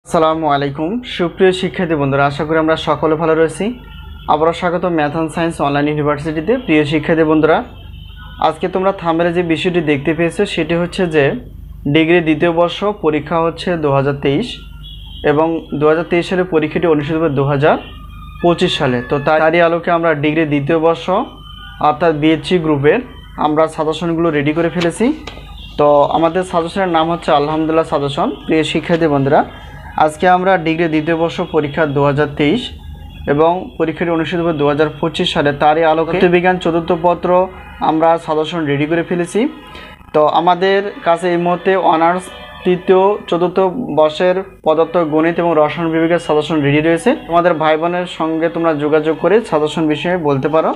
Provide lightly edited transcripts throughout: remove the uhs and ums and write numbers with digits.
আসসালামু আলাইকুম সুপ্রিয় শিক্ষার্থী বন্ধুরা, আশা করি আমরা সকলে ভালো রয়েছি। আবারও স্বাগত ম্যাথ অ্যান্ড সায়েন্স অনলাইন ইউনিভার্সিটিতে। প্রিয় শিক্ষার্থী বন্ধুরা, আজকে তোমরা থাম্বনেলে যে বিষয়টি দেখতে পেয়েছো সেটি হচ্ছে যে ডিগ্রি দ্বিতীয় বর্ষ পরীক্ষা হচ্ছে 2023 এবং 2023 সালে পরীক্ষাটি অনুষ্ঠিত হবে 2025 সালে। তো তারই আলোকে আমরা ডিগ্রি দ্বিতীয় বর্ষ অর্থাৎ বিএসসি গ্রুপের আমরা সাজেশনগুলো রেডি করে ফেলেছি। তো আমাদের সাজেশনের নাম হচ্ছে আলহামদুলিল্লাহ সাজেশন। প্রিয় শিক্ষার্থী বন্ধুরা, আজকে আমরা ডিগ্রি দ্বিতীয় বর্ষ পরীক্ষা 2023 এবং পরীক্ষাটি অনুষ্ঠিত হবে 2025 সালে তারই আলোকে বিজ্ঞান চতুর্থ পত্র আমরা সাজেশন রেডি করে ফেলেছি। তো আমাদের কাছে এই মুহূর্তে অনার্স তৃতীয় চতুর্থ বর্ষের পদার্থ গণিত এবং রসায়ন বিভাগের সাজেশন রেডি রয়েছে। তোমাদের ভাই বোনের সঙ্গে তোমরা যোগাযোগ করে সাজেশন বিষয়ে বলতে পারো।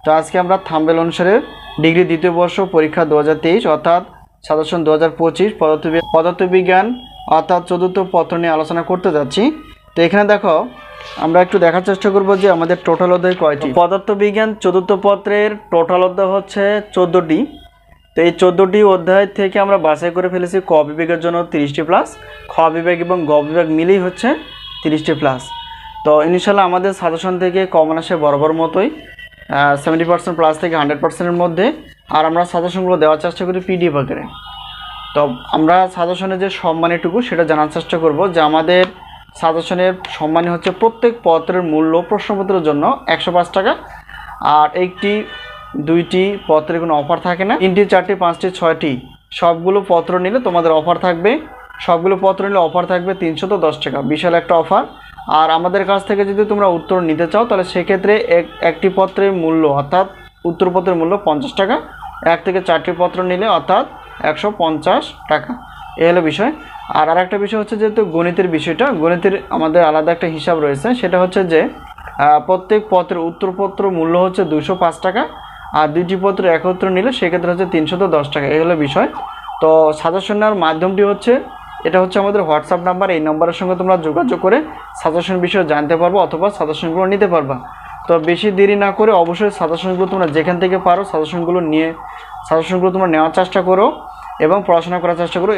তো আজকে আমরা থাম্বনেল অনুসারে ডিগ্রি দ্বিতীয় বর্ষ পরীক্ষা 2023 অর্থাৎ সাজেশন 2025 পদার্থবিজ্ঞান অর্থাৎ চতুর্থ পত্র নিয়ে আলোচনা করতে যাচ্ছি। তো এখানে দেখো, আমরা একটু দেখার চেষ্টা করব যে আমাদের টোটাল অধ্যায় কয়টি। পদার্থবিজ্ঞান চতুর্থ পত্রের টোটাল অধ্যায় হচ্ছে 14টি। তো এই 14টি অধ্যায় থেকে আমরা বাছাই করে ফেলেছি ক বিভাগের জন্য 30টি প্লাস, খ বিভাগ এবং গ বিভাগ মিলেই হচ্ছে 30টি প্লাস। তো ইনশাল্লাহ আমাদের সাজেশন থেকে কমন আসে বরাবর মতোই 70% প্লাস থেকে 100%-এর মধ্যে। আর আমরা সাজেশনগুলো দেওয়ার চেষ্টা করি পিডিএফ আকারে। তো আমরা সাজেশনের যে সম্মানীটুকু সেটা জানার চেষ্টা করব যে আমাদের সাজেশনের সম্মানী হচ্ছে প্রত্যেক পত্রের মূল্য প্রশ্নপত্রের জন্য 105 টাকা। আর একটি দুইটি পত্রের কোনো অফার থাকে না, 3টি 4টি 5টি 6টি সবগুলো পত্র নিলে তোমাদের অফার থাকবে। সবগুলো পত্র নিলে অফার থাকবে 310 টাকা, বিশাল একটা অফার। আর আমাদের কাছ থেকে যদি তোমরা উত্তর নিতে চাও তাহলে সেক্ষেত্রে একটি পত্রের মূল্য অর্থাৎ উত্তরপত্রের মূল্য 50 টাকা, 1 থেকে 4টি পত্র নিলে অর্থাৎ 150 টাকা। এই হলো বিষয়। আর আরেকটা বিষয় হচ্ছে যেহেতু গণিতের বিষয়টা, গণিতের আমাদের আলাদা একটা হিসাব রয়েছে। সেটা হচ্ছে যে প্রত্যেক পত্রের উত্তরপত্র মূল্য হচ্ছে 205 টাকা, আর দুইটি পত্র একত্র নিলে সেক্ষেত্রে হচ্ছে 310 টাকা। এই হলো বিষয়। তো সাজেশন নেওয়ার মাধ্যমটি হচ্ছে এটা হচ্ছে আমাদের হোয়াটসঅ্যাপ নাম্বার। এই নাম্বারের সঙ্গে তোমরা যোগাযোগ করে সাজেশন বিষয়ে জানতে পারবো অথবা সাজেশনগুলো নিতে পারবা। তো বেশি দেরি না করে অবশ্যই সাজেশনগুলো তোমরা যেখান থেকে পারো সাজেশনগুলো তোমরা নেওয়ার চেষ্টা করো এবং পড়াশোনা করার চেষ্টা করো।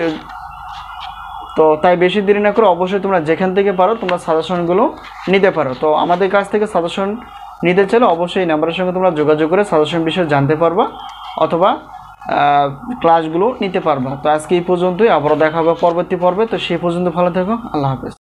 তো তাই বেশি দেরি না করে অবশ্যই তোমরা যেখান থেকে পারো তোমরা সাজেশনগুলো নিতে পারো। তো আমাদের কাছ থেকে সাজেশন নিতে চাইলে অবশ্যই এই নাম্বারের সঙ্গে তোমরা যোগাযোগ করে সাজেশন বিষয়ে জানতে পারবা অথবা ক্লাসগুলো নিতে পারবা। তো আজকে এই পর্যন্তই, আবারও দেখা হবে পরবর্তী পর্বে। তো সেই পর্যন্ত ভালো থেকো, আল্লাহ হাফেজ।